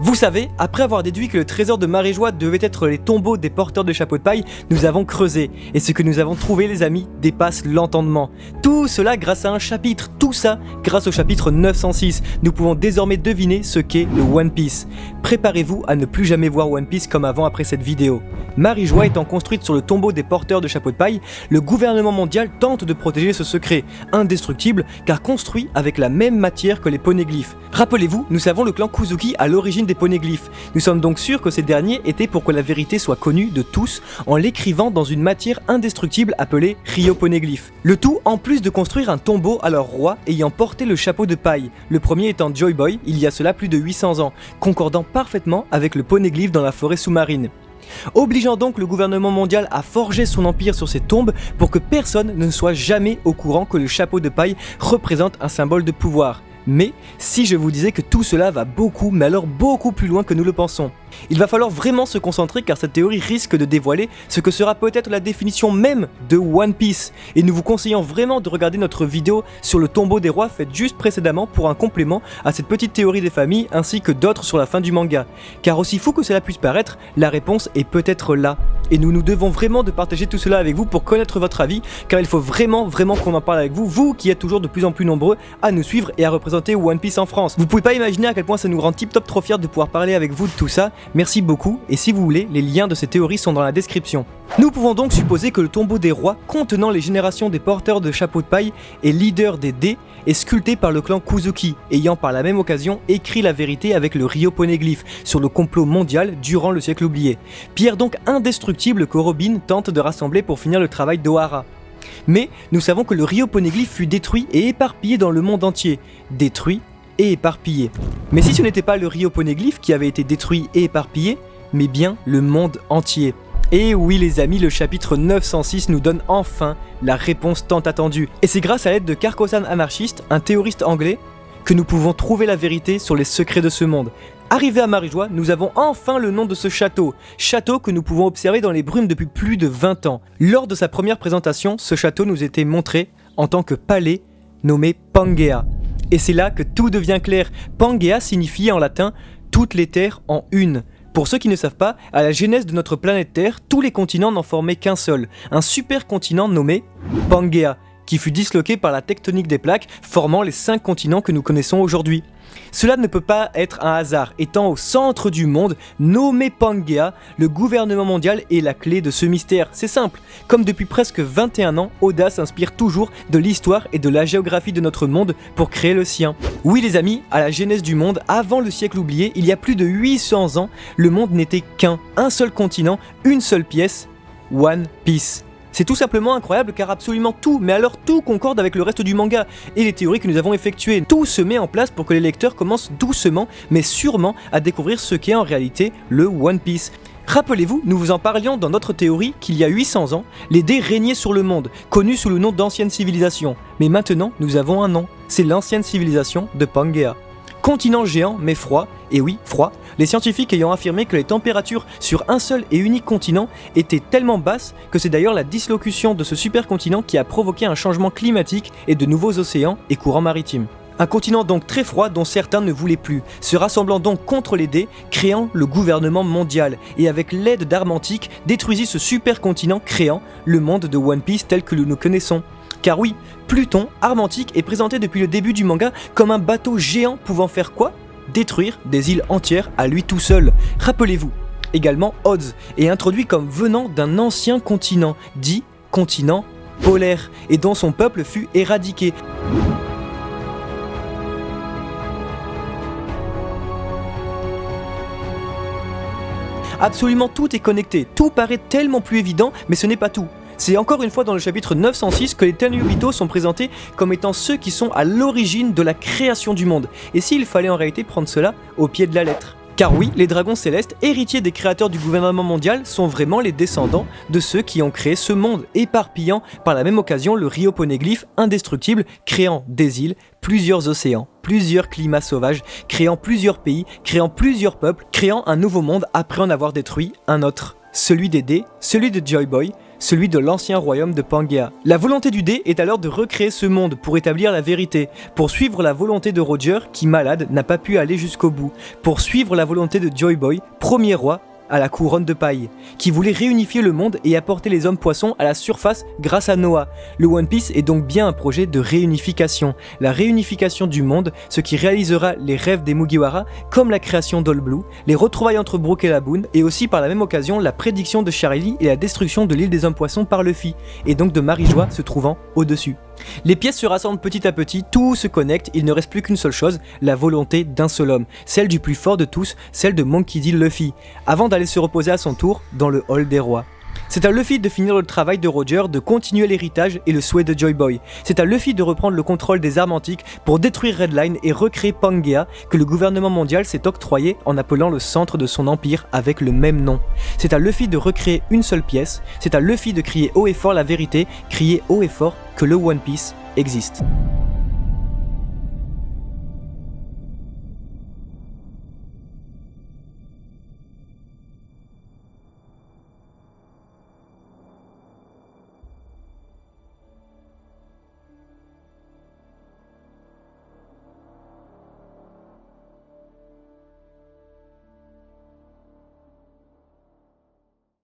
Vous savez, après avoir déduit que le trésor de Marie-Joie devait être les tombeaux des porteurs de chapeaux de paille, nous avons creusé. Et ce que nous avons trouvé, les amis, dépasse l'entendement. Tout cela grâce à un chapitre, tout ça grâce au chapitre 906. Nous pouvons désormais deviner ce qu'est le One Piece. Préparez-vous à ne plus jamais voir One Piece comme avant après cette vidéo. Marie-Joie étant construite sur le tombeau des porteurs de chapeaux de paille, le gouvernement mondial tente de protéger ce secret, indestructible car construit avec la même matière que les poneglyphes. Rappelez-vous, nous savons le clan Kuzuki à l'origine des poneglyphes. Nous sommes donc sûrs que ces derniers étaient pour que la vérité soit connue de tous en l'écrivant dans une matière indestructible appelée Ryo-Poneglyph. Le tout en plus de construire un tombeau à leur roi ayant porté le chapeau de paille, le premier étant Joy Boy il y a cela plus de 800 ans, concordant parfaitement avec le poneglyphe dans la forêt sous-marine. Obligeant donc le gouvernement mondial à forger son empire sur ces tombes pour que personne ne soit jamais au courant que le chapeau de paille représente un symbole de pouvoir. Mais si je vous disais que tout cela va beaucoup, mais alors beaucoup plus loin que nous le pensons. Il va falloir vraiment se concentrer car cette théorie risque de dévoiler ce que sera peut-être la définition même de One Piece. Et nous vous conseillons vraiment de regarder notre vidéo sur le tombeau des rois faite juste précédemment pour un complément à cette petite théorie des familles ainsi que d'autres sur la fin du manga. Car aussi fou que cela puisse paraître, la réponse est peut-être là. Et nous devons vraiment de partager tout cela avec vous pour connaître votre avis car il faut vraiment qu'on en parle avec vous, vous qui êtes toujours de plus en plus nombreux à nous suivre et à représenter One Piece en France. Vous pouvez pas imaginer à quel point ça nous rend tip top trop fiers de pouvoir parler avec vous de tout ça. Merci beaucoup, et si vous voulez, les liens de ces théories sont dans la description. Nous pouvons donc supposer que le tombeau des rois, contenant les générations des porteurs de chapeaux de paille et leader des dés, est sculpté par le clan Kuzuki, ayant par la même occasion écrit la vérité avec le Ryo-Poneglyph sur le complot mondial durant le siècle oublié. Pierre donc indestructible que Robin tente de rassembler pour finir le travail d'Ohara. Mais nous savons que le Ryo-Poneglyph fut détruit et éparpillé dans le monde entier. Détruit et éparpillé. Mais si ce n'était pas le Ryo-Poneglyph qui avait été détruit et éparpillé, mais bien le monde entier. Et oui les amis, le chapitre 906 nous donne enfin la réponse tant attendue. Et c'est grâce à l'aide de Carcosan Anarchiste, un théoriste anglais, que nous pouvons trouver la vérité sur les secrets de ce monde. Arrivé à Marie-Joie, nous avons enfin le nom de ce château. Château que nous pouvons observer dans les brumes depuis plus de 20 ans. Lors de sa première présentation, ce château nous était montré en tant que palais nommé Pangea. Et c'est là que tout devient clair. Pangea signifie en latin « toutes les terres en une ». Pour ceux qui ne savent pas, à la genèse de notre planète Terre, tous les continents n'en formaient qu'un seul, un supercontinent nommé Pangea, qui fut disloqué par la tectonique des plaques, formant les 5 continents que nous connaissons aujourd'hui. Cela ne peut pas être un hasard, étant au centre du monde, nommé Pangea, le gouvernement mondial est la clé de ce mystère. C'est simple, comme depuis presque 21 ans, Oda s'inspire toujours de l'histoire et de la géographie de notre monde pour créer le sien. Oui les amis, à la genèse du monde, avant le siècle oublié, il y a plus de 800 ans, le monde n'était un seul continent, une seule pièce, One Piece. C'est tout simplement incroyable car absolument tout, mais alors tout concorde avec le reste du manga et les théories que nous avons effectuées. Tout se met en place pour que les lecteurs commencent doucement mais sûrement à découvrir ce qu'est en réalité le One Piece. Rappelez-vous, nous vous en parlions dans notre théorie qu'il y a 800 ans, les dés régnaient sur le monde, connus sous le nom d'ancienne civilisation. Mais maintenant, nous avons un nom, c'est l'ancienne civilisation de Pangea. Continent géant mais froid, et oui, froid, les scientifiques ayant affirmé que les températures sur un seul et unique continent étaient tellement basses que c'est d'ailleurs la dislocution de ce supercontinent qui a provoqué un changement climatique et de nouveaux océans et courants maritimes. Un continent donc très froid dont certains ne voulaient plus, se rassemblant donc contre les dés, créant le gouvernement mondial, et avec l'aide d'Armantique, détruisit ce supercontinent créant le monde de One Piece tel que nous le connaissons. Car oui, Pluton, Armantique, est présenté depuis le début du manga comme un bateau géant pouvant faire quoi ? Détruire des îles entières à lui tout seul. Rappelez-vous. Également, Odds est introduit comme venant d'un ancien continent, dit continent polaire, et dont son peuple fut éradiqué. Absolument tout est connecté, tout paraît tellement plus évident, mais ce n'est pas tout. C'est encore une fois dans le chapitre 906 que les Tenryubito sont présentés comme étant ceux qui sont à l'origine de la création du monde. Et s'il fallait en réalité prendre cela au pied de la lettre. Car oui, les dragons célestes, héritiers des créateurs du gouvernement mondial, sont vraiment les descendants de ceux qui ont créé ce monde, éparpillant par la même occasion le Ryo-Poneglyph indestructible, créant des îles, plusieurs océans, plusieurs climats sauvages, créant plusieurs pays, créant plusieurs peuples, créant un nouveau monde après en avoir détruit un autre. Celui des dés, celui de Joy Boy, celui de l'ancien royaume de Pangea. La volonté du dé est alors de recréer ce monde pour établir la vérité, pour suivre la volonté de Roger qui, malade, n'a pas pu aller jusqu'au bout, pour suivre la volonté de Joy Boy, premier roi à la couronne de paille, qui voulait réunifier le monde et apporter les hommes poissons à la surface grâce à Noah. Le One Piece est donc bien un projet de réunification, la réunification du monde, ce qui réalisera les rêves des Mugiwara, comme la création d'All Blue, les retrouvailles entre Brook et Laboon, et aussi par la même occasion la prédiction de Charlie et la destruction de l'île des hommes poissons par Luffy, et donc de Marie-Joie se trouvant au-dessus. Les pièces se rassemblent petit à petit, tout se connecte, il ne reste plus qu'une seule chose, la volonté d'un seul homme, celle du plus fort de tous, celle de Monkey D. Luffy, avant d'aller se reposer à son tour dans le hall des rois. C'est à Luffy de finir le travail de Roger, de continuer l'héritage et le souhait de Joy Boy. C'est à Luffy de reprendre le contrôle des armes antiques pour détruire Redline et recréer Pangea que le gouvernement mondial s'est octroyé en appelant le centre de son empire avec le même nom. C'est à Luffy de recréer une seule pièce, c'est à Luffy de crier haut et fort la vérité, crier haut et fort que le One Piece existe.